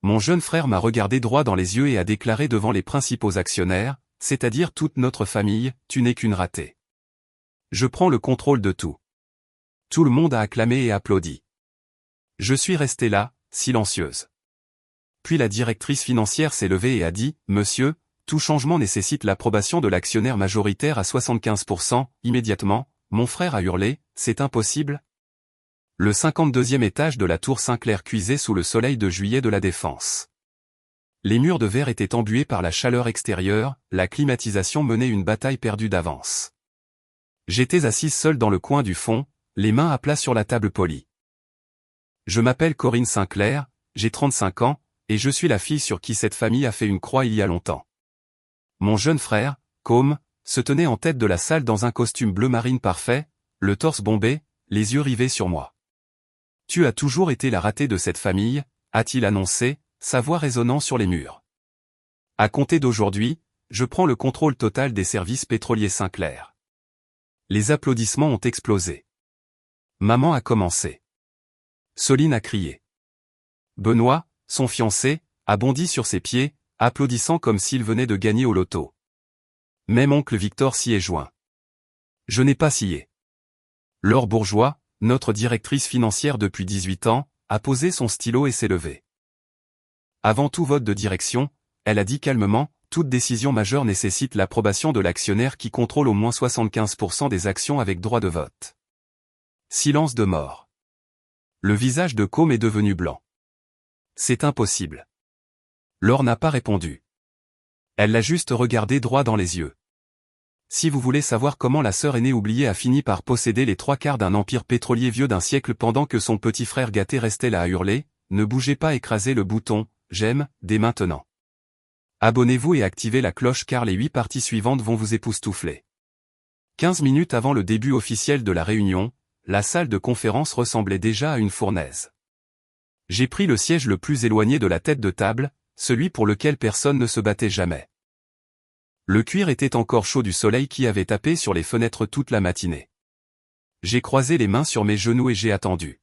Mon jeune frère m'a regardé droit dans les yeux et a déclaré devant les principaux actionnaires, c'est-à-dire toute notre famille, tu n'es qu'une ratée. Je prends le contrôle de tout. Tout le monde a acclamé et applaudi. Je suis restée là, silencieuse. Puis la directrice financière s'est levée et a dit, « Monsieur, tout changement nécessite l'approbation de l'actionnaire majoritaire à 75%, immédiatement. » Mon frère a hurlé, « C'est impossible !» Le 52e étage de la tour Saint-Clair cuisait sous le soleil de juillet de la Défense. Les murs de verre étaient embués par la chaleur extérieure, la climatisation menait une bataille perdue d'avance. J'étais assise seule dans le coin du fond, les mains à plat sur la table polie. Je m'appelle Corinne Sinclair, j'ai 35 ans, et je suis la fille sur qui cette famille a fait une croix il y a longtemps. Mon jeune frère, Com, se tenait en tête de la salle dans un costume bleu marine parfait, le torse bombé, les yeux rivés sur moi. « Tu as toujours été la ratée de cette famille », a-t-il annoncé, sa voix résonnant sur les murs. À compter d'aujourd'hui, je prends le contrôle total des services pétroliers Sinclair. Les applaudissements ont explosé. Maman a commencé. Soline a crié. Benoît, son fiancé, a bondi sur ses pieds, applaudissant comme s'il venait de gagner au loto. Même oncle Victor s'y est joint. Je n'ai pas scié. Laure Bourgeois, notre directrice financière depuis 18 ans, a posé son stylo et s'est levée. Avant tout vote de direction, elle a dit calmement, toute décision majeure nécessite l'approbation de l'actionnaire qui contrôle au moins 75% des actions avec droit de vote. Silence de mort. Le visage de Com est devenu blanc. C'est impossible. Laure n'a pas répondu. Elle l'a juste regardé droit dans les yeux. Si vous voulez savoir comment la sœur aînée oubliée a fini par posséder les 3/4 d'un empire pétrolier vieux d'un siècle pendant que son petit frère gâté restait là à hurler, ne bougez pas, écrasez le bouton « J'aime » dès maintenant. Abonnez-vous et activez la cloche car les 8 parties suivantes vont vous époustoufler. 15 minutes avant le début officiel de la réunion, la salle de conférence ressemblait déjà à une fournaise. J'ai pris le siège le plus éloigné de la tête de table, celui pour lequel personne ne se battait jamais. Le cuir était encore chaud du soleil qui avait tapé sur les fenêtres toute la matinée. J'ai croisé les mains sur mes genoux et j'ai attendu.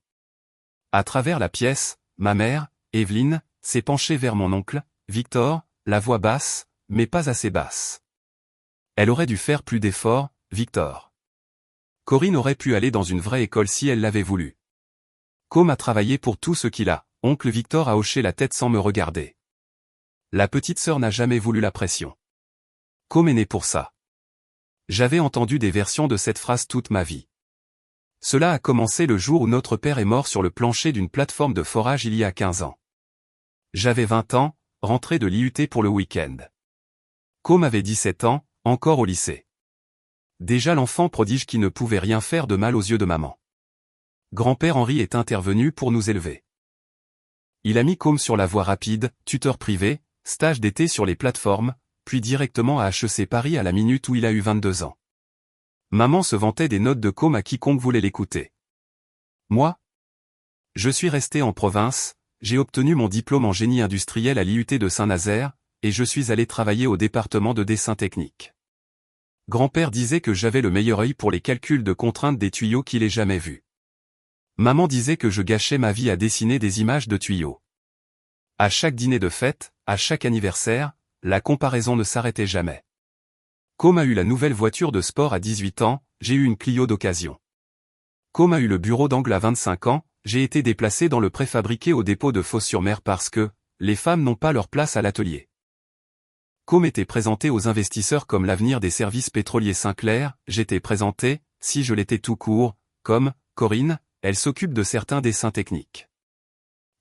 À travers la pièce, ma mère, Evelyne, s'est penchée vers mon oncle, Victor, la voix basse, mais pas assez basse. Elle aurait dû faire plus d'efforts, Victor. Corinne aurait pu aller dans une vraie école si elle l'avait voulu. Com a travaillé pour tout ce qu'il a, oncle Victor a hoché la tête sans me regarder. La petite sœur n'a jamais voulu la pression. Com est né pour ça. J'avais entendu des versions de cette phrase toute ma vie. Cela a commencé le jour où notre père est mort sur le plancher d'une plateforme de forage il y a 15 ans. J'avais 20 ans, rentré de l'IUT pour le week-end. Com avait 17 ans, encore au lycée. Déjà l'enfant prodige qui ne pouvait rien faire de mal aux yeux de maman. Grand-père Henri est intervenu pour nous élever. Il a mis Com sur la voie rapide, tuteur privé, stage d'été sur les plateformes, puis directement à HEC Paris à la minute où il a eu 22 ans. Maman se vantait des notes de Com à quiconque voulait l'écouter. Moi? Je suis resté en province, j'ai obtenu mon diplôme en génie industriel à l'IUT de Saint-Nazaire, et je suis allé travailler au département de dessin technique. Grand-père disait que j'avais le meilleur œil pour les calculs de contraintes des tuyaux qu'il ait jamais vus. Maman disait que je gâchais ma vie à dessiner des images de tuyaux. À chaque dîner de fête, à chaque anniversaire, la comparaison ne s'arrêtait jamais. Com a eu la nouvelle voiture de sport à 18 ans, j'ai eu une Clio d'occasion. Com a eu le bureau d'angle à 25 ans, j'ai été déplacé dans le préfabriqué au dépôt de Fos-sur-Mer parce que, les femmes n'ont pas leur place à l'atelier. Com était présenté aux investisseurs comme l'avenir des services pétroliers Sinclair, j'étais présenté, si je l'étais tout court, comme, Corinne, elle s'occupe de certains dessins techniques.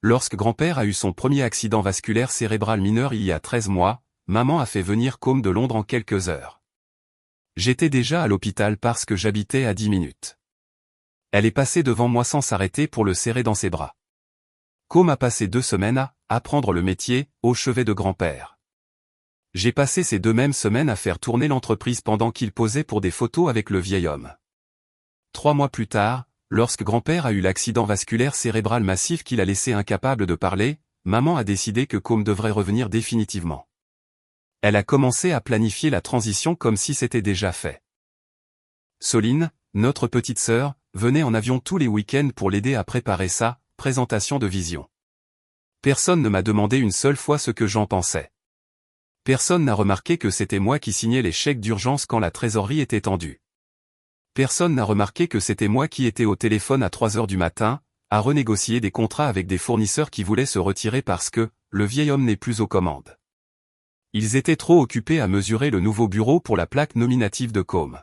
Lorsque grand-père a eu son premier accident vasculaire cérébral mineur il y a 13 mois, maman a fait venir Com de Londres en quelques heures. J'étais déjà à l'hôpital parce que j'habitais à 10 minutes. Elle est passée devant moi sans s'arrêter pour le serrer dans ses bras. Com a passé 2 semaines à apprendre le métier, au chevet de grand-père. J'ai passé ces 2 mêmes semaines à faire tourner l'entreprise pendant qu'il posait pour des photos avec le vieil homme. 3 mois plus tard, lorsque grand-père a eu l'accident vasculaire cérébral massif qui l'a laissé incapable de parler, maman a décidé que Com devrait revenir définitivement. Elle a commencé à planifier la transition comme si c'était déjà fait. Soline, notre petite sœur, venait en avion tous les week-ends pour l'aider à préparer sa présentation de vision. Personne ne m'a demandé une seule fois ce que j'en pensais. Personne n'a remarqué que c'était moi qui signais les chèques d'urgence quand la trésorerie était tendue. Personne n'a remarqué que c'était moi qui étais au téléphone à 3 heures du matin, à renégocier des contrats avec des fournisseurs qui voulaient se retirer parce que le vieil homme n'est plus aux commandes. Ils étaient trop occupés à mesurer le nouveau bureau pour la plaque nominative de Com.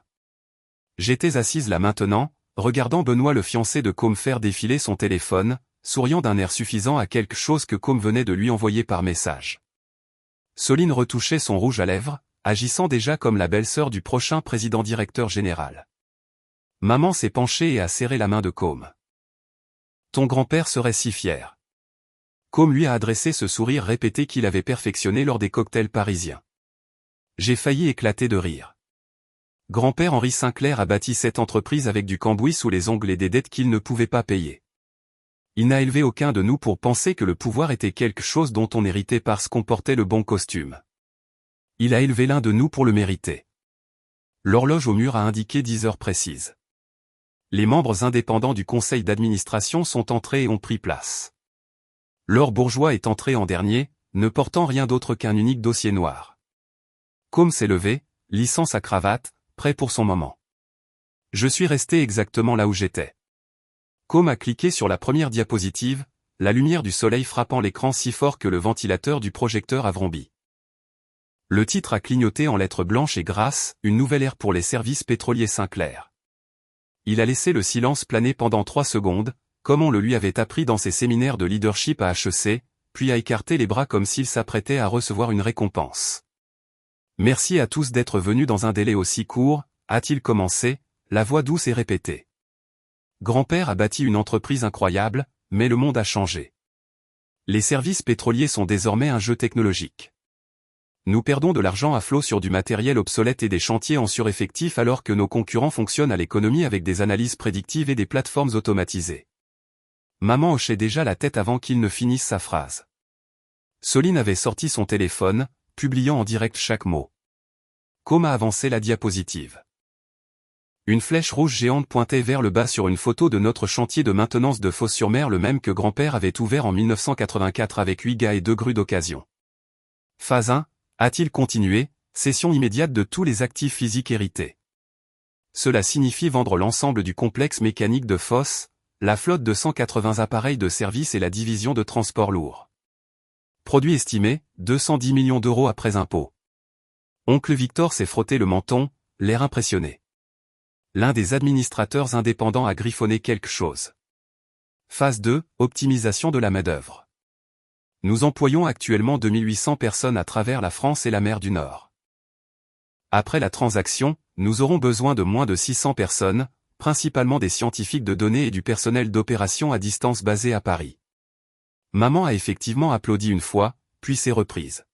J'étais assise là maintenant, regardant Benoît le fiancé de Com faire défiler son téléphone, souriant d'un air suffisant à quelque chose que Com venait de lui envoyer par message. Soline retouchait son rouge à lèvres, agissant déjà comme la belle-sœur du prochain président-directeur général. Maman s'est penchée et a serré la main de Com. Ton grand-père serait si fier. Com lui a adressé ce sourire répété qu'il avait perfectionné lors des cocktails parisiens. J'ai failli éclater de rire. Grand-père Henri Sinclair a bâti cette entreprise avec du cambouis sous les ongles et des dettes qu'il ne pouvait pas payer. Il n'a élevé aucun de nous pour penser que le pouvoir était quelque chose dont on héritait parce qu'on portait le bon costume. Il a élevé l'un de nous pour le mériter. L'horloge au mur a indiqué 10 heures précises. Les membres indépendants du conseil d'administration sont entrés et ont pris place. Laure Bourgeois est entré en dernier, ne portant rien d'autre qu'un unique dossier noir. Com s'est levé, lissant sa cravate, prêt pour son moment. Je suis resté exactement là où j'étais. Com a cliqué sur la première diapositive, la lumière du soleil frappant l'écran si fort que le ventilateur du projecteur a vrombi. Le titre a clignoté en lettres blanches et grasses, une nouvelle ère pour les services pétroliers Sinclair. Il a laissé le silence planer pendant 3 secondes, comme on le lui avait appris dans ses séminaires de leadership à HEC, puis a écarté les bras comme s'il s'apprêtait à recevoir une récompense. Merci à tous d'être venus dans un délai aussi court, a-t-il commencé, la voix douce et répétée. Grand-père a bâti une entreprise incroyable, mais le monde a changé. Les services pétroliers sont désormais un jeu technologique. Nous perdons de l'argent à flot sur du matériel obsolète et des chantiers en sureffectif alors que nos concurrents fonctionnent à l'économie avec des analyses prédictives et des plateformes automatisées. Maman hochait déjà la tête avant qu'il ne finisse sa phrase. Soline avait sorti son téléphone, publiant en direct chaque mot. Com a avancé la diapositive. Une flèche rouge géante pointait vers le bas sur une photo de notre chantier de maintenance de Fos-sur-Mer, le même que grand-père avait ouvert en 1984 avec 8 gars et 2 grues d'occasion. Phase 1, a-t-il continué, cession immédiate de tous les actifs physiques hérités. Cela signifie vendre l'ensemble du complexe mécanique de Fos, la flotte de 180 appareils de service et la division de transport lourd. Produit estimé, 210 millions d'euros après impôts. Oncle Victor s'est frotté le menton, l'air impressionné. L'un des administrateurs indépendants a griffonné quelque chose. Phase 2, optimisation de la main-d'œuvre. Nous employons actuellement 2800 personnes à travers la France et la mer du Nord. Après la transaction, nous aurons besoin de moins de 600 personnes, principalement des scientifiques de données et du personnel d'opération à distance basé à Paris. Maman a effectivement applaudi une fois, puis s'est reprise.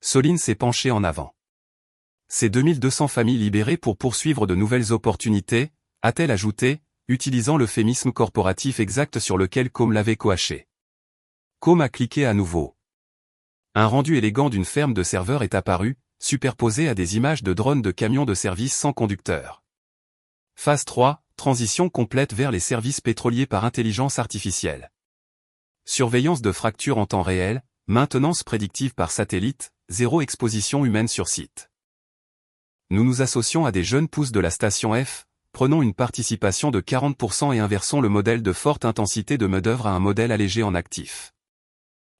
Soline s'est penchée en avant. Ces 2200 familles libérées pour poursuivre de nouvelles opportunités, a-t-elle ajouté, utilisant l'euphémisme corporatif exact sur lequel Com l'avait coaché. Com a cliqué à nouveau. Un rendu élégant d'une ferme de serveurs est apparu, superposé à des images de drones de camions de service sans conducteur. Phase 3, transition complète vers les services pétroliers par intelligence artificielle. Surveillance de fractures en temps réel, maintenance prédictive par satellite, zéro exposition humaine sur site. Nous nous associons à des jeunes pousses de la station F, prenons une participation de 40% et inversons le modèle de forte intensité de main-d'œuvre à un modèle allégé en actifs.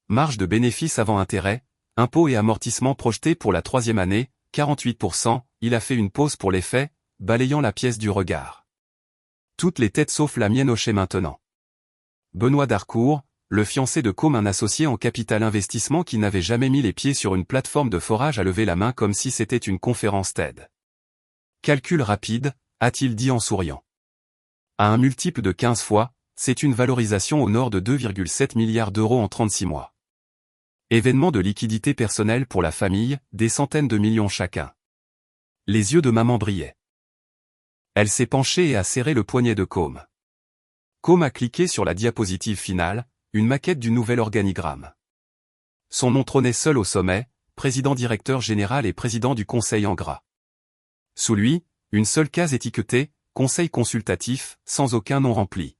Marge de bénéfice avant intérêt, impôts et amortissements projetés pour la 3e année, 48%, il a fait une pause pour l'effet, balayant la pièce du regard. Toutes les têtes sauf la mienne hochaient maintenant. Benoît Darcourt, le fiancé de Com, un associé en capital investissement qui n'avait jamais mis les pieds sur une plateforme de forage, a levé la main comme si c'était une conférence TED. Calcul rapide, a-t-il dit en souriant. À un multiple de 15 fois, c'est une valorisation au nord de 2,7 milliards d'euros en 36 mois. Événement de liquidité personnelle pour la famille, des centaines de millions chacun. Les yeux de maman brillaient. Elle s'est penchée et a serré le poignet de Com. Com a cliqué sur la diapositive finale, une maquette du nouvel organigramme. Son nom trônait seul au sommet, président-directeur général et président du conseil en gras. Sous lui, une seule case étiquetée, conseil consultatif, sans aucun nom rempli.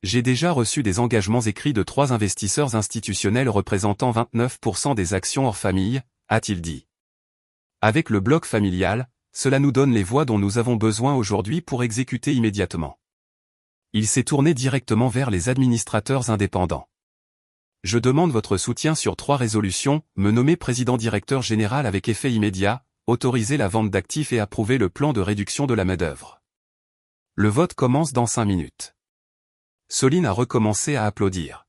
J'ai déjà reçu des engagements écrits de 3 investisseurs institutionnels représentant 29% des actions hors famille, a-t-il dit. Avec le bloc familial, cela nous donne les voix dont nous avons besoin aujourd'hui pour exécuter immédiatement. Il s'est tourné directement vers les administrateurs indépendants. Je demande votre soutien sur 3 résolutions, me nommer président-directeur général avec effet immédiat, autoriser la vente d'actifs et approuver le plan de réduction de la main-d'œuvre. Le vote commence dans 5 minutes. Soline a recommencé à applaudir.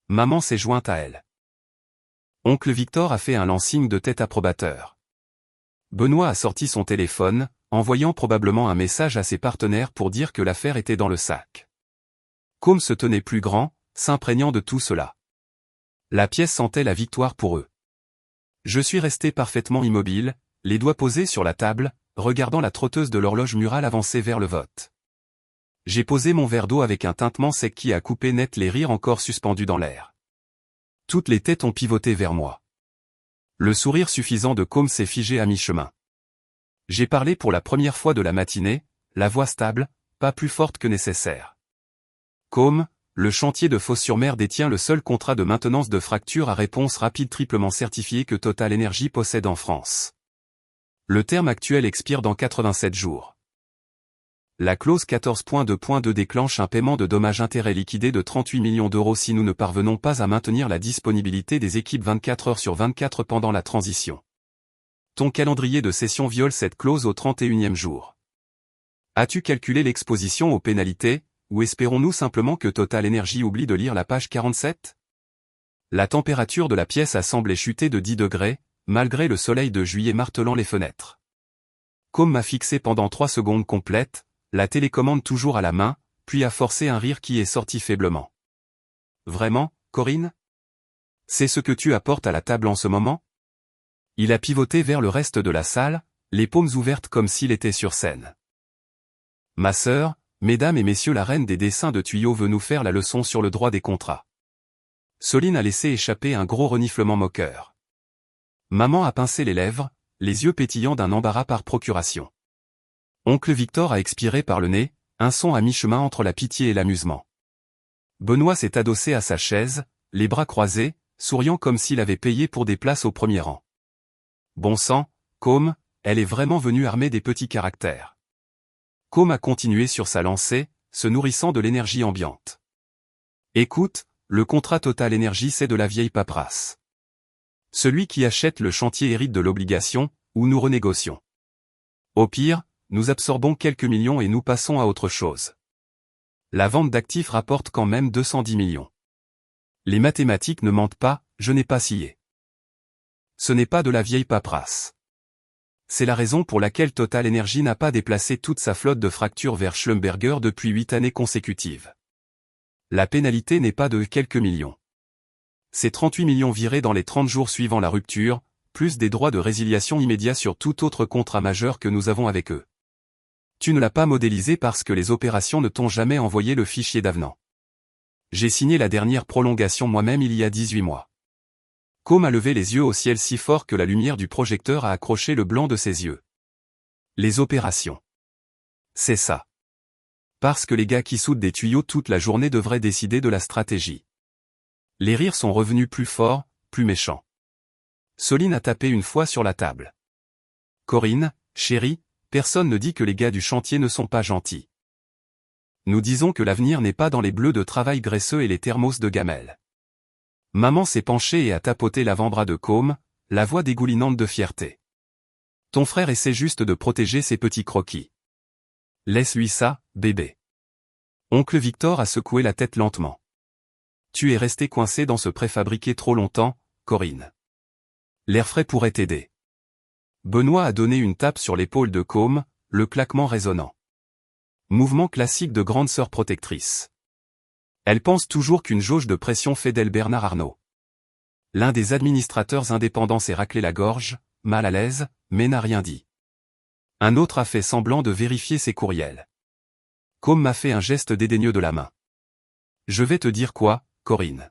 Maman s'est jointe à elle. Oncle Victor a fait un lancing de tête approbateur. Benoît a sorti son téléphone, envoyant probablement un message à ses partenaires pour dire que l'affaire était dans le sac. Côme se tenait plus grand, s'imprégnant de tout cela. La pièce sentait la victoire pour eux. Je suis resté parfaitement immobile, les doigts posés sur la table, regardant la trotteuse de l'horloge murale avancer vers le vote. J'ai posé mon verre d'eau avec un tintement sec qui a coupé net les rires encore suspendus dans l'air. Toutes les têtes ont pivoté vers moi. Le sourire suffisant de Côme s'est figé à mi-chemin. J'ai parlé pour la première fois de la matinée, la voix stable, pas plus forte que nécessaire. Côme, le chantier de Fos-sur-Mer détient le seul contrat de maintenance de fracture à réponse rapide triplement certifié que Total Energy possède en France. Le terme actuel expire dans 87 jours. La clause 14.2.2 déclenche un paiement de dommages-intérêts liquidé de 38 millions d'euros si nous ne parvenons pas à maintenir la disponibilité des équipes 24 heures sur 24 pendant la transition. Ton calendrier de session viole cette clause au 31e jour. As-tu calculé l'exposition aux pénalités, ou espérons-nous simplement que Total Energy oublie de lire la page 47 ? La température de la pièce a semblé chuter de 10 degrés, malgré le soleil de juillet martelant les fenêtres. Côme m'a fixé pendant 3 secondes complètes, la télécommande toujours à la main, puis a forcé un rire qui est sorti faiblement. Vraiment, Corinne ? C'est ce que tu apportes à la table en ce moment ? Il a pivoté vers le reste de la salle, les paumes ouvertes comme s'il était sur scène. Ma sœur, mesdames et messieurs, la reine des dessins de tuyaux veut nous faire la leçon sur le droit des contrats. Soline a laissé échapper un gros reniflement moqueur. Maman a pincé les lèvres, les yeux pétillants d'un embarras par procuration. Oncle Victor a expiré par le nez, un son à mi-chemin entre la pitié et l'amusement. Benoît s'est adossé à sa chaise, les bras croisés, souriant comme s'il avait payé pour des places au premier rang. Bon sang, Côme, elle est vraiment venue armée des petits caractères. Côme a continué sur sa lancée, se nourrissant de l'énergie ambiante. Écoute, le contrat Total Energy c'est de la vieille paperasse. Celui qui achète le chantier hérite de l'obligation, ou nous renégocions. Au pire, nous absorbons quelques millions et nous passons à autre chose. La vente d'actifs rapporte quand même 210 millions. Les mathématiques ne mentent pas, je n'ai pas scié. Ce n'est pas de la vieille paperasse. C'est la raison pour laquelle Total Energy n'a pas déplacé toute sa flotte de fractures vers Schlumberger depuis 8 années consécutives. La pénalité n'est pas de quelques millions. C'est 38 millions virés dans les 30 jours suivant la rupture, plus des droits de résiliation immédiats sur tout autre contrat majeur que nous avons avec eux. Tu ne l'as pas modélisé parce que les opérations ne t'ont jamais envoyé le fichier d'avenant. J'ai signé la dernière prolongation moi-même il y a 18 mois. Côme a levé les yeux au ciel si fort que la lumière du projecteur a accroché le blanc de ses yeux. Les opérations. C'est ça. Parce que les gars qui soudent des tuyaux toute la journée devraient décider de la stratégie. Les rires sont revenus plus forts, plus méchants. Soline a tapé une fois sur la table. Corinne, chérie, personne ne dit que les gars du chantier ne sont pas gentils. Nous disons que l'avenir n'est pas dans les bleus de travail graisseux et les thermos de gamelle. Maman s'est penchée et a tapoté l'avant-bras de Côme, la voix dégoulinante de fierté. Ton frère essaie juste de protéger ses petits croquis. Laisse-lui ça, bébé. Oncle Victor a secoué la tête lentement. Tu es resté coincé dans ce préfabriqué trop longtemps, Corinne. L'air frais pourrait t'aider. Benoît a donné une tape sur l'épaule de Côme, le claquement résonnant. Mouvement classique de grande sœur protectrice. Elle pense toujours qu'une jauge de pression fait d'elle Bernard Arnault. L'un des administrateurs indépendants s'est raclé la gorge, mal à l'aise, mais n'a rien dit. Un autre a fait semblant de vérifier ses courriels. Côme m'a fait un geste dédaigneux de la main. Je vais te dire quoi, Corinne.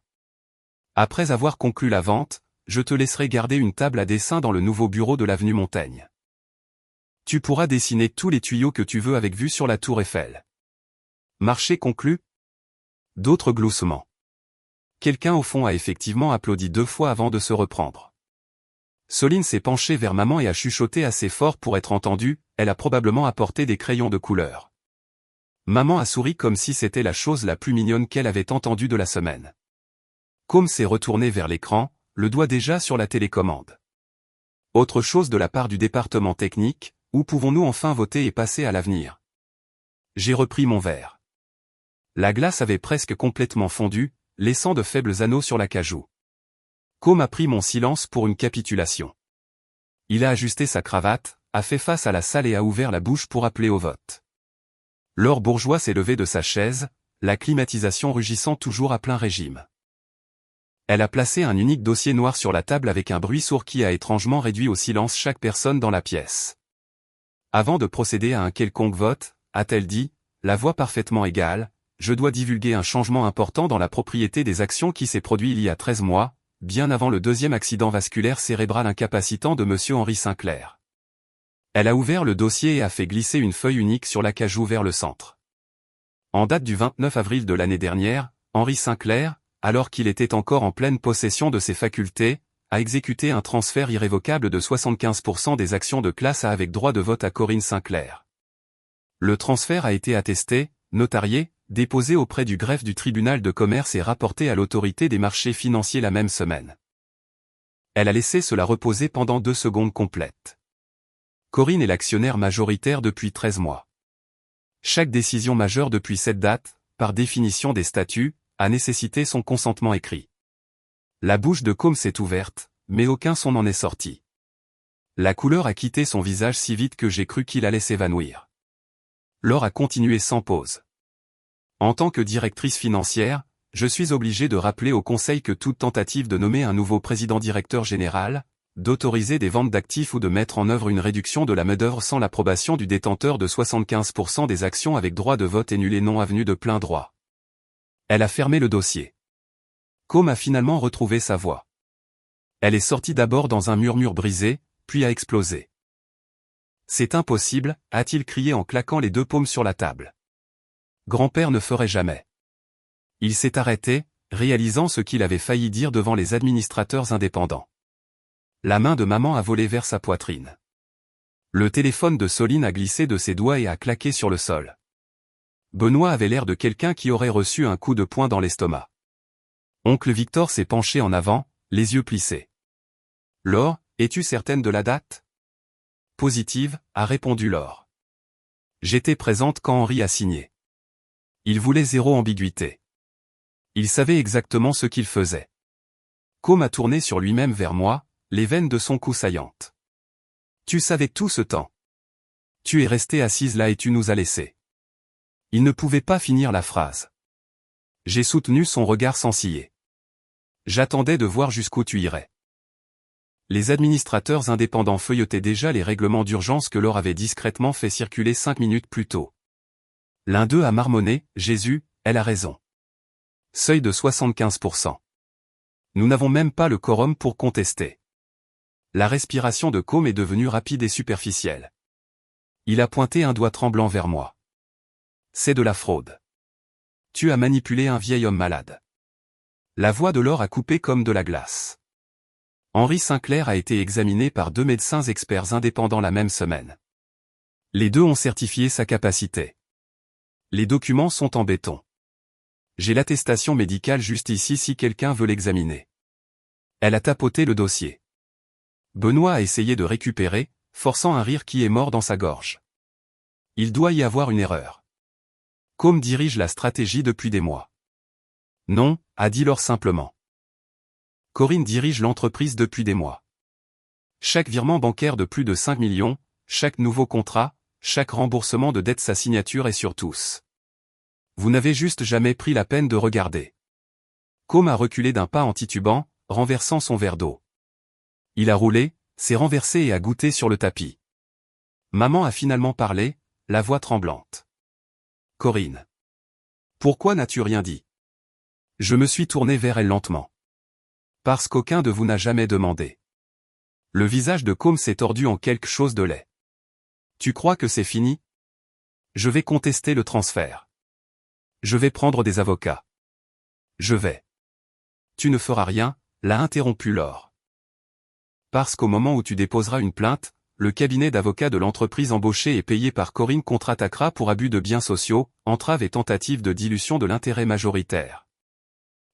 Après avoir conclu la vente, je te laisserai garder une table à dessin dans le nouveau bureau de l'avenue Montaigne. Tu pourras dessiner tous les tuyaux que tu veux avec vue sur la tour Eiffel. Marché conclu ? D'autres gloussements. Quelqu'un au fond a effectivement applaudi 2 fois avant de se reprendre. Soline s'est penchée vers maman et a chuchoté assez fort pour être entendue, elle a probablement apporté des crayons de couleur. Maman a souri comme si c'était la chose la plus mignonne qu'elle avait entendue de la semaine. Com s'est retourné vers l'écran, le doigt déjà sur la télécommande. Autre chose de la part du département technique, où pouvons-nous enfin voter et passer à l'avenir? J'ai repris mon verre. La glace avait presque complètement fondu, laissant de faibles anneaux sur l'acajou. Com a pris mon silence pour une capitulation. Il a ajusté sa cravate, a fait face à la salle et a ouvert la bouche pour appeler au vote. Laure Bourgeois s'est levée de sa chaise, la climatisation rugissant toujours à plein régime. Elle a placé un unique dossier noir sur la table avec un bruit sourd qui a étrangement réduit au silence chaque personne dans la pièce. Avant de procéder à un quelconque vote, a-t-elle dit, la voix parfaitement égale, je dois divulguer un changement important dans la propriété des actions qui s'est produit il y a 13 mois, bien avant le 2e accident vasculaire cérébral incapacitant de M. Henri Sinclair. Elle a ouvert le dossier et a fait glisser une feuille unique sur l'acajou vers le centre. En date du 29 avril de l'année dernière, Henri Sinclair, alors qu'il était encore en pleine possession de ses facultés, a exécuté un transfert irrévocable de 75% des actions de Classe A avec droit de vote à Corinne Sinclair. Le transfert a été attesté, notarié, déposé auprès du greffe du tribunal de commerce et rapporté à l'autorité des marchés financiers la même semaine. Elle a laissé cela reposer pendant 2 secondes complètes. Corinne est l'actionnaire majoritaire depuis 13 mois. Chaque décision majeure depuis cette date, par définition des statuts, a nécessité son consentement écrit. La bouche de Com s'est ouverte, mais aucun son n'en est sorti. La couleur a quitté son visage si vite que j'ai cru qu'il allait s'évanouir. Laure a continué sans pause. En tant que directrice financière, je suis obligé de rappeler au Conseil que toute tentative de nommer un nouveau président-directeur général, d'autoriser des ventes d'actifs ou de mettre en œuvre une réduction de la main-d'œuvre sans l'approbation du détenteur de 75% des actions avec droit de vote est nulle et non avenue de plein droit. Elle a fermé le dossier. Com a finalement retrouvé sa voix. Elle est sortie d'abord dans un murmure brisé, puis a explosé. C'est impossible, a-t-il crié en claquant les 2 paumes sur la table. Grand-père ne ferait jamais. Il s'est arrêté, réalisant ce qu'il avait failli dire devant les administrateurs indépendants. La main de maman a volé vers sa poitrine. Le téléphone de Soline a glissé de ses doigts et a claqué sur le sol. Benoît avait l'air de quelqu'un qui aurait reçu un coup de poing dans l'estomac. Oncle Victor s'est penché en avant, les yeux plissés. Laure, es-tu certaine de la date? Positive, a répondu Laure. J'étais présente quand Henri a signé. Il voulait 0 ambiguïté. Il savait exactement ce qu'il faisait. Com a tourné sur lui-même vers moi, les veines de son cou saillantes. Tu savais tout ce temps. Tu es restée assise là et tu nous as laissés. Il ne pouvait pas finir la phrase. J'ai soutenu son regard sans ciller. J'attendais de voir jusqu'où tu irais. Les administrateurs indépendants feuilletaient déjà les règlements d'urgence que Laure avait discrètement fait circuler 5 minutes plus tôt. L'un d'eux a marmonné, Jésus, elle a raison. Seuil de 75%. Nous n'avons même pas le quorum pour contester. La respiration de Com est devenue rapide et superficielle. Il a pointé un doigt tremblant vers moi. C'est de la fraude. Tu as manipulé un vieil homme malade. La voix de Laure a coupé comme de la glace. Henri Sinclair a été examiné par 2 médecins experts indépendants la même semaine. Les 2 ont certifié sa capacité. Les documents sont en béton. J'ai l'attestation médicale juste ici si quelqu'un veut l'examiner. Elle a tapoté le dossier. Benoît a essayé de récupérer, forçant un rire qui est mort dans sa gorge. Il doit y avoir une erreur. Com dirige la stratégie depuis des mois. Non, a dit Laure simplement. Corinne dirige l'entreprise depuis des mois. Chaque virement bancaire de plus de 5 millions, chaque nouveau contrat, chaque remboursement de dette sa signature est sur tous. Vous n'avez juste jamais pris la peine de regarder. Com a reculé d'un pas en titubant, renversant son verre d'eau. Il a roulé, s'est renversé et a goûté sur le tapis. Maman a finalement parlé, la voix tremblante. Corinne. Pourquoi n'as-tu rien dit? Je me suis tourné vers elle lentement. Parce qu'aucun de vous n'a jamais demandé. Le visage de Com s'est tordu en quelque chose de laid. Tu crois que c'est fini? Je vais contester le transfert. Je vais prendre des avocats. Je vais. Tu ne feras rien, l'a interrompu Laure. Parce qu'au moment où tu déposeras une plainte, le cabinet d'avocats de l'entreprise embauchée et payé par Corinne contre-attaquera pour abus de biens sociaux, entrave et tentative de dilution de l'intérêt majoritaire.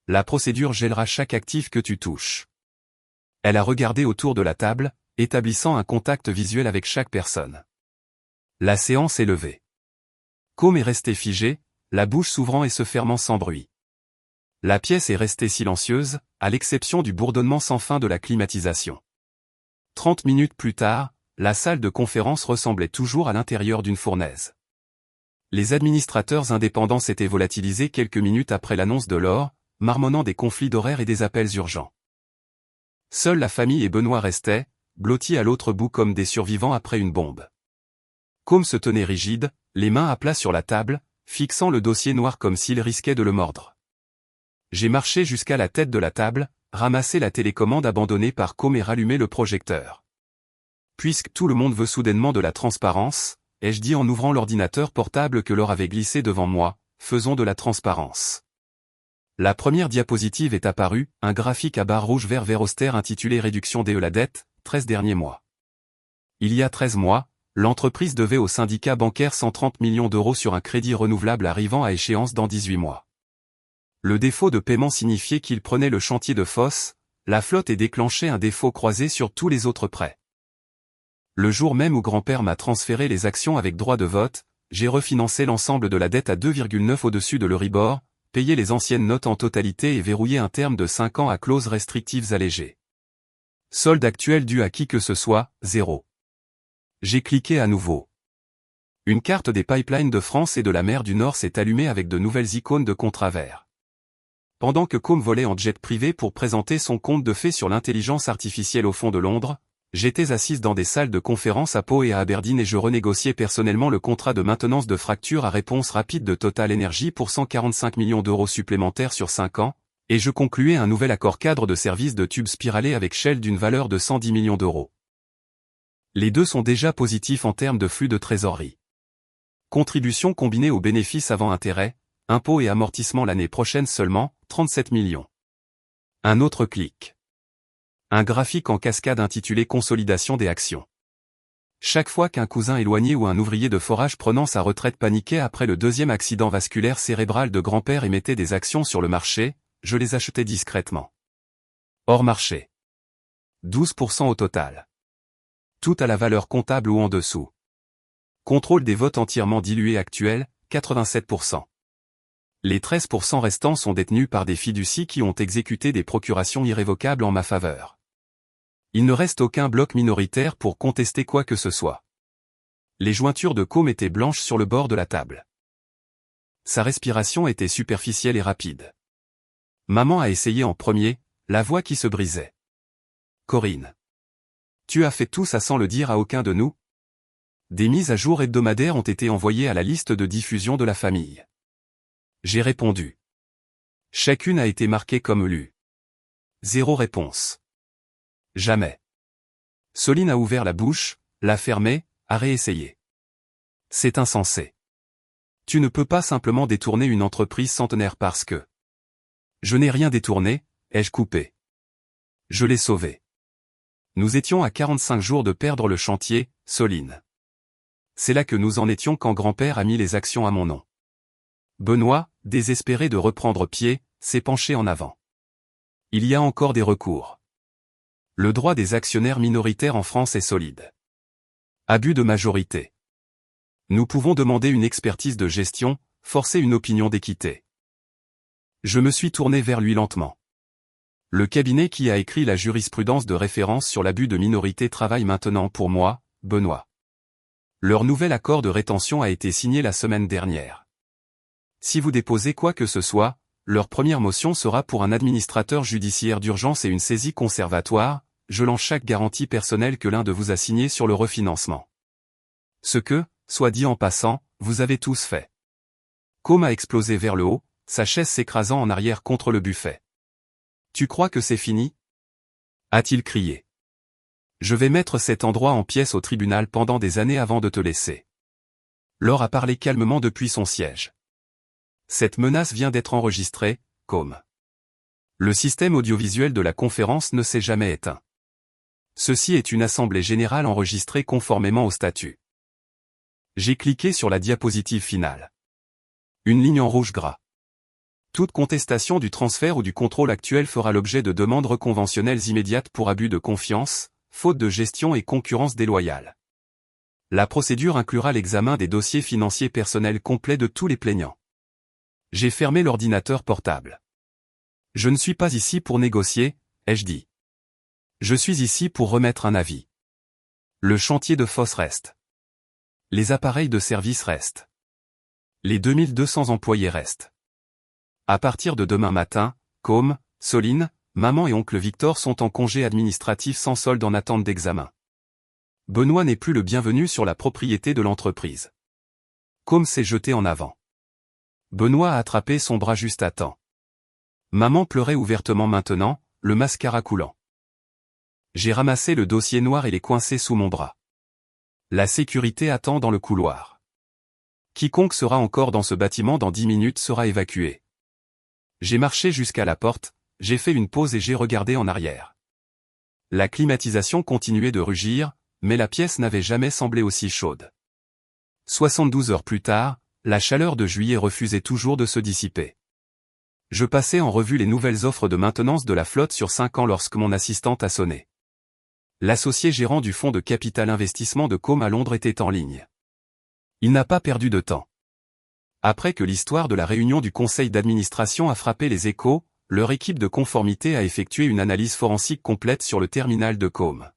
La procédure gèlera chaque actif que tu touches. Elle a regardé autour de la table, établissant un contact visuel avec chaque personne. La séance est levée. Com est resté figé, la bouche s'ouvrant et se fermant sans bruit. La pièce est restée silencieuse, à l'exception du bourdonnement sans fin de la climatisation. 30 minutes plus tard, la salle de conférence ressemblait toujours à l'intérieur d'une fournaise. Les administrateurs indépendants s'étaient volatilisés quelques minutes après l'annonce de Laure, marmonnant des conflits d'horaires et des appels urgents. Seule la famille et Benoît restaient, blottis à l'autre bout comme des survivants après une bombe. Com se tenait rigide, les mains à plat sur la table, fixant le dossier noir comme s'il risquait de le mordre. J'ai marché jusqu'à la tête de la table, ramassé la télécommande abandonnée par Com et rallumé le projecteur. Puisque tout le monde veut soudainement de la transparence, ai-je dit en ouvrant l'ordinateur portable que Laure avait glissé devant moi, faisons de la transparence. La première diapositive est apparue, un graphique à barres rouges vert austère intitulé Réduction de la dette, 13 derniers mois. Il y a 13 mois, l'entreprise devait au syndicat bancaire 130 millions d'euros sur un crédit renouvelable arrivant à échéance dans 18 mois. Le défaut de paiement signifiait qu'il prenait le chantier de fosse, la flotte et déclenchait un défaut croisé sur tous les autres prêts. Le jour même où grand-père m'a transféré les actions avec droit de vote, j'ai refinancé l'ensemble de la dette à 2,9 au-dessus de l'Euribor, payé les anciennes notes en totalité et verrouillé un terme de 5 ans à clauses restrictives allégées. Solde actuel dû à qui que ce soit, 0. J'ai cliqué à nouveau. Une carte des pipelines de France et de la mer du Nord s'est allumée avec de nouvelles icônes de contrats verts. Pendant que Com volait en jet privé pour présenter son conte de fées sur l'intelligence artificielle au fond de Londres, j'étais assise dans des salles de conférence à Pau et à Aberdeen et je renégociais personnellement le contrat de maintenance de fracture à réponse rapide de Total Energy pour 145 millions d'euros supplémentaires sur 5 ans, et je concluais un nouvel accord cadre de service de tubes spiralés avec Shell d'une valeur de 110 millions d'euros. Les deux sont déjà positifs en termes de flux de trésorerie. Contribution combinée aux bénéfices avant intérêt, impôts et amortissements l'année prochaine seulement, 37 millions. Un autre clic. Un graphique en cascade intitulé Consolidation des actions. Chaque fois qu'un cousin éloigné ou un ouvrier de forage prenant sa retraite paniquait après le deuxième accident vasculaire cérébral de grand-père et mettait des actions sur le marché, je les achetais discrètement. Hors marché. 12% au total. Tout à la valeur comptable ou en dessous. Contrôle des votes entièrement dilués actuels, 87%. Les 13% restants sont détenus par des fiducies qui ont exécuté des procurations irrévocables en ma faveur. Il ne reste aucun bloc minoritaire pour contester quoi que ce soit. Les jointures de Com étaient blanches sur le bord de la table. Sa respiration était superficielle et rapide. Maman a essayé en premier, la voix qui se brisait. Corinne. Tu as fait tout ça sans le dire à aucun de nous? Des mises à jour hebdomadaires ont été envoyées à la liste de diffusion de la famille. J'ai répondu. Chacune a été marquée comme lue. 0 réponse. Jamais. Soline a ouvert la bouche, l'a fermée, a réessayé. C'est insensé. Tu ne peux pas simplement détourner une entreprise centenaire parce que... Je n'ai rien détourné, ai-je coupé. Je l'ai sauvée. Nous étions à 45 jours de perdre le chantier, Soline. C'est là que nous en étions quand grand-père a mis les actions à mon nom. Benoît, désespéré de reprendre pied, s'est penché en avant. Il y a encore des recours. Le droit des actionnaires minoritaires en France est solide. Abus de majorité. Nous pouvons demander une expertise de gestion, forcer une opinion d'équité. Je me suis tourné vers lui lentement. Le cabinet qui a écrit la jurisprudence de référence sur l'abus de minorité travaille maintenant pour moi, Benoît. Leur nouvel accord de rétention a été signé la semaine dernière. Si vous déposez quoi que ce soit, leur première motion sera pour un administrateur judiciaire d'urgence et une saisie conservatoire, gelant chaque garantie personnelle que l'un de vous a signée sur le refinancement. Ce que, soit dit en passant, vous avez tous fait. Com a explosé vers le haut, sa chaise s'écrasant en arrière contre le buffet. Tu crois que c'est fini? A-t-il crié. Je vais mettre cet endroit en pièces au tribunal pendant des années avant de te laisser. Laure a parlé calmement depuis son siège. Cette menace vient d'être enregistrée, Com. Le système audiovisuel de la conférence ne s'est jamais éteint. Ceci est une assemblée générale enregistrée conformément au statut. J'ai cliqué sur la diapositive finale. Une ligne en rouge gras. Toute contestation du transfert ou du contrôle actuel fera l'objet de demandes reconventionnelles immédiates pour abus de confiance, faute de gestion et concurrence déloyale. La procédure inclura l'examen des dossiers financiers personnels complets de tous les plaignants. J'ai fermé l'ordinateur portable. Je ne suis pas ici pour négocier, ai-je dit. Je suis ici pour remettre un avis. Le chantier de fosse reste. Les appareils de service restent. Les 2200 employés restent. À partir de demain matin, Com, Soline, maman et oncle Victor sont en congé administratif sans solde en attente d'examen. Benoît n'est plus le bienvenu sur la propriété de l'entreprise. Com s'est jeté en avant. Benoît a attrapé son bras juste à temps. Maman pleurait ouvertement maintenant, le mascara coulant. J'ai ramassé le dossier noir et l'ai coincé sous mon bras. La sécurité attend dans le couloir. Quiconque sera encore dans ce bâtiment dans 10 minutes sera évacué. J'ai marché jusqu'à la porte, j'ai fait une pause et j'ai regardé en arrière. La climatisation continuait de rugir, mais la pièce n'avait jamais semblé aussi chaude. 72 heures plus tard, la chaleur de juillet refusait toujours de se dissiper. Je passais en revue les nouvelles offres de maintenance de la flotte sur 5 ans lorsque mon assistante a sonné. L'associé gérant du fonds de capital investissement de Com à Londres était en ligne. Il n'a pas perdu de temps. Après que l'histoire de la réunion du conseil d'administration a frappé les échos, leur équipe de conformité a effectué une analyse forensique complète sur le terminal de Com.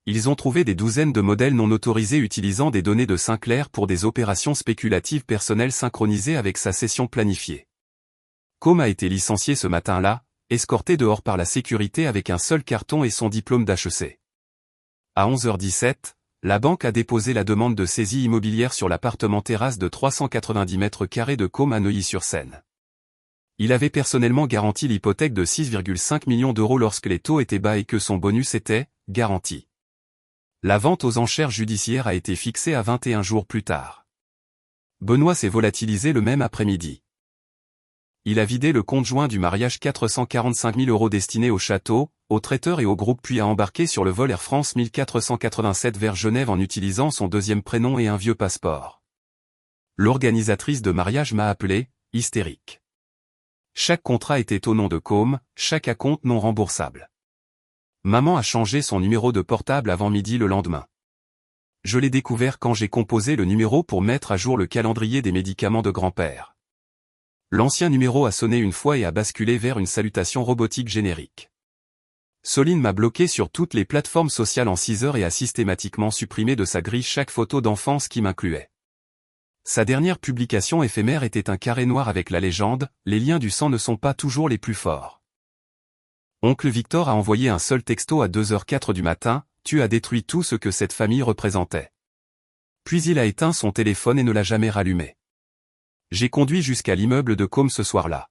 Ils ont trouvé des douzaines de modèles non autorisés utilisant des données de Sinclair pour des opérations spéculatives personnelles synchronisées avec sa session planifiée. Com a été licencié ce matin-là, escorté dehors par la sécurité avec un seul carton et son diplôme d'HEC. À 11h17, la banque a déposé la demande de saisie immobilière sur l'appartement terrasse de 390 mètres carrés de Com à Neuilly-sur-Seine. Il avait personnellement garanti l'hypothèque de 6,5 millions d'euros lorsque les taux étaient bas et que son bonus était garanti. La vente aux enchères judiciaires a été fixée à 21 jours plus tard. Benoît s'est volatilisé le même après-midi. Il a vidé le compte joint du mariage 445 000 euros destinés au château, au traiteur et au groupe puis a embarqué sur le vol Air France 1487 vers Genève en utilisant son deuxième prénom et un vieux passeport. L'organisatrice de mariage m'a appelé, hystérique. Chaque contrat était au nom de Com, chaque acompte non remboursable. Maman a changé son numéro de portable avant midi le lendemain. Je l'ai découvert quand j'ai composé le numéro pour mettre à jour le calendrier des médicaments de grand-père. L'ancien numéro a sonné une fois et a basculé vers une salutation robotique générique. Soline m'a bloqué sur toutes les plateformes sociales en 6 heures et a systématiquement supprimé de sa grille chaque photo d'enfance qui m'incluait. Sa dernière publication éphémère était un carré noir avec la légende « Les liens du sang ne sont pas toujours les plus forts ». Oncle Victor a envoyé un seul texto à 2h04 du matin, « Tu as détruit tout ce que cette famille représentait ». Puis il a éteint son téléphone et ne l'a jamais rallumé. J'ai conduit jusqu'à l'immeuble de Com ce soir-là.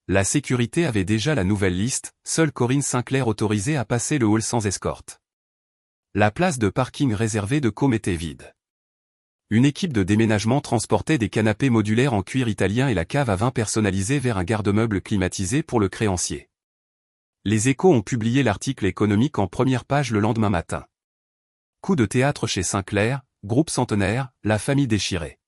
La sécurité avait déjà la nouvelle liste, seule Corinne Sinclair autorisée à passer le hall sans escorte. La place de parking réservée de Com était vide. Une équipe de déménagement transportait des canapés modulaires en cuir italien et la cave à vin personnalisée vers un garde-meuble climatisé pour le créancier. Les Échos ont publié l'article économique en première page le lendemain matin. Coup de théâtre chez Sinclair, groupe centenaire, la famille déchirée.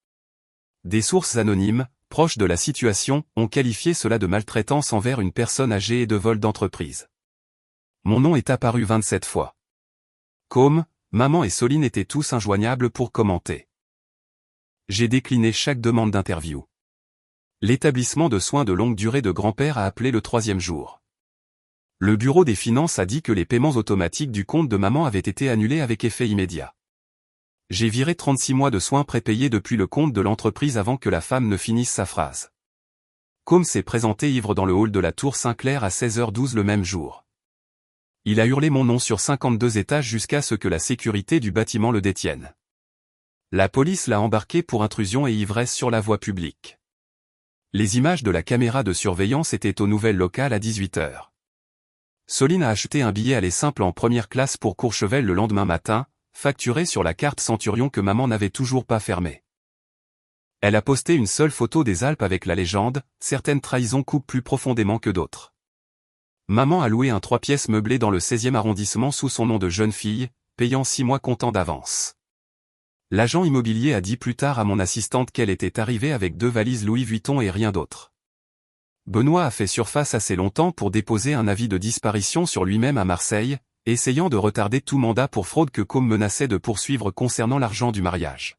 Des sources anonymes, proches de la situation, ont qualifié cela de maltraitance envers une personne âgée et de vol d'entreprise. Mon nom est apparu 27 fois. Com, maman et Soline étaient tous injoignables pour commenter. J'ai décliné chaque demande d'interview. L'établissement de soins de longue durée de grand-père a appelé le 3e jour. Le bureau des finances a dit que les paiements automatiques du compte de maman avaient été annulés avec effet immédiat. J'ai viré 36 mois de soins prépayés depuis le compte de l'entreprise avant que la femme ne finisse sa phrase. Com s'est présenté ivre dans le hall de la tour Sinclair à 16h12 le même jour. Il a hurlé mon nom sur 52 étages jusqu'à ce que la sécurité du bâtiment le détienne. La police l'a embarqué pour intrusion et ivresse sur la voie publique. Les images de la caméra de surveillance étaient aux nouvelles locales à 18h. Soline a acheté un billet aller simple en première classe pour Courchevel le lendemain matin, facturé sur la carte Centurion que maman n'avait toujours pas fermée. Elle a posté une seule photo des Alpes avec la légende « Certaines trahisons coupent plus profondément que d'autres ». Maman a loué un 3 pièces meublé dans le 16e arrondissement sous son nom de jeune fille, payant 6 mois comptant d'avance. L'agent immobilier a dit plus tard à mon assistante qu'elle était arrivée avec 2 valises Louis Vuitton et rien d'autre. Benoît a fait surface assez longtemps pour déposer un avis de disparition sur lui-même à Marseille, essayant de retarder tout mandat pour fraude que Com menaçait de poursuivre concernant l'argent du mariage.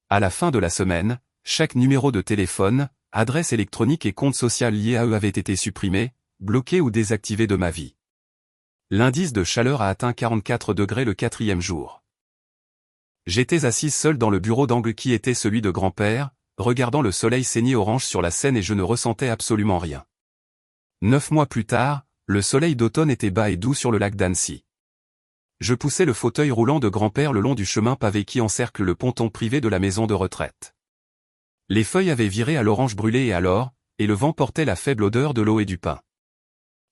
À la fin de la semaine, chaque numéro de téléphone, adresse électronique et compte social lié à eux avait été supprimé, bloqué ou désactivé de ma vie. L'indice de chaleur a atteint 44 degrés le 4e jour. J'étais assise seule dans le bureau d'angle qui était celui de grand-père, regardant le soleil saigner orange sur la Seine et je ne ressentais absolument rien. 9 mois plus tard, le soleil d'automne était bas et doux sur le lac d'Annecy. Je poussais le fauteuil roulant de grand-père le long du chemin pavé qui encercle le ponton privé de la maison de retraite. Les feuilles avaient viré à l'orange brûlé et le vent portait la faible odeur de l'eau et du pin.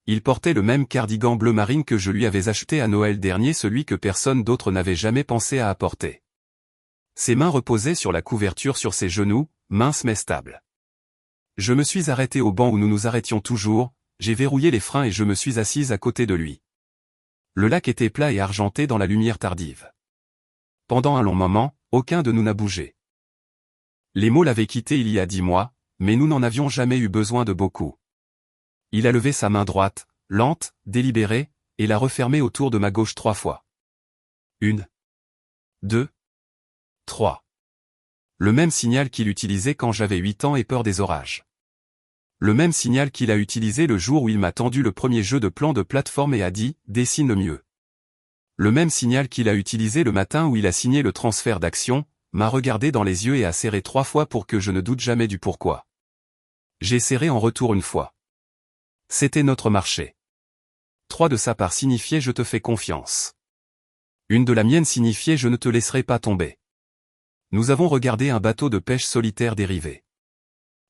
Il portait le même cardigan bleu marine que je lui avais acheté à Noël dernier, celui que personne d'autre n'avait jamais pensé à apporter. Ses mains reposaient sur la couverture sur ses genoux, minces mais stables. Je me suis arrêté au banc où nous nous arrêtions toujours, j'ai verrouillé les freins et je me suis assise à côté de lui. Le lac était plat et argenté dans la lumière tardive. Pendant un long moment, aucun de nous n'a bougé. Les mots l'avaient quitté il y a 10 mois, mais nous n'en avions jamais eu besoin de beaucoup. Il a levé sa main droite, lente, délibérée, et l'a refermée autour de ma gauche 3 fois. 1, 2, 3. Le même signal qu'il utilisait quand j'avais 8 ans et peur des orages. Le même signal qu'il a utilisé le jour où il m'a tendu le premier jeu de plan de plateforme et a dit « Dessine mieux ». Le même signal qu'il a utilisé le matin où il a signé le transfert d'action, m'a regardé dans les yeux et a serré 3 fois pour que je ne doute jamais du pourquoi. J'ai serré en retour 1 fois. C'était notre marché. 3 de sa part signifiait « Je te fais confiance ». 1 de la mienne signifiait « Je ne te laisserai pas tomber ». Nous avons regardé un bateau de pêche solitaire dériver.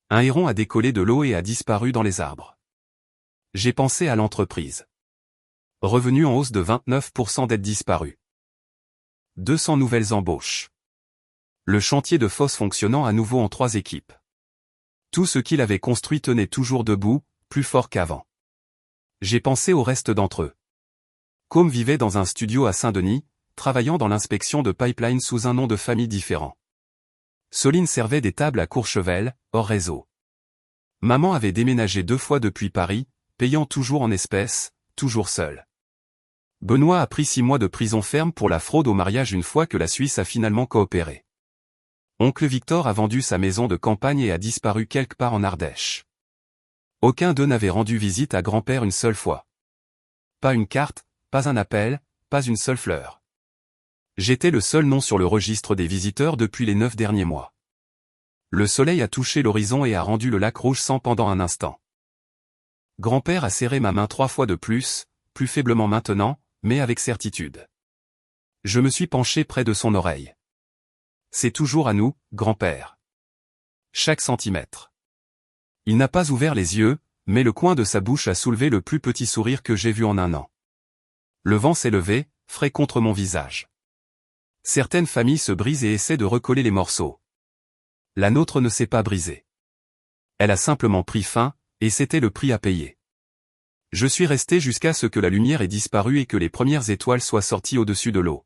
Un héron a décollé de l'eau et a disparu dans les arbres. J'ai pensé à l'entreprise. Revenu en hausse de 29% d'être disparu. 200 nouvelles embauches. Le chantier de fosse fonctionnant à nouveau en 3 équipes. Tout ce qu'il avait construit tenait toujours debout, plus fort qu'avant. J'ai pensé au reste d'entre eux. Com vivait dans un studio à Saint-Denis, travaillant dans l'inspection de pipeline sous un nom de famille différent. Soline servait des tables à Courchevel, hors réseau. Maman avait déménagé 2 fois depuis Paris, payant toujours en espèces, toujours seule. Benoît a pris 6 mois de prison ferme pour la fraude au mariage une fois que la Suisse a finalement coopéré. Oncle Victor a vendu sa maison de campagne et a disparu quelque part en Ardèche. Aucun d'eux n'avait rendu visite à grand-père une seule fois. Pas une carte, pas un appel, pas une seule fleur. J'étais le seul nom sur le registre des visiteurs depuis les 9 derniers mois. Le soleil a touché l'horizon et a rendu le lac rouge sang pendant un instant. Grand-père a serré ma main 3 fois de plus faiblement maintenant, mais avec certitude. Je me suis penché près de son oreille. C'est toujours à nous, grand-père. Chaque centimètre. Il n'a pas ouvert les yeux, mais le coin de sa bouche a soulevé le plus petit sourire que j'ai vu en un an. Le vent s'est levé, frais contre mon visage. Certaines familles se brisent et essaient de recoller les morceaux. La nôtre ne s'est pas brisée. Elle a simplement pris fin, et c'était le prix à payer. Je suis resté jusqu'à ce que la lumière ait disparu et que les premières étoiles soient sorties au-dessus de l'eau.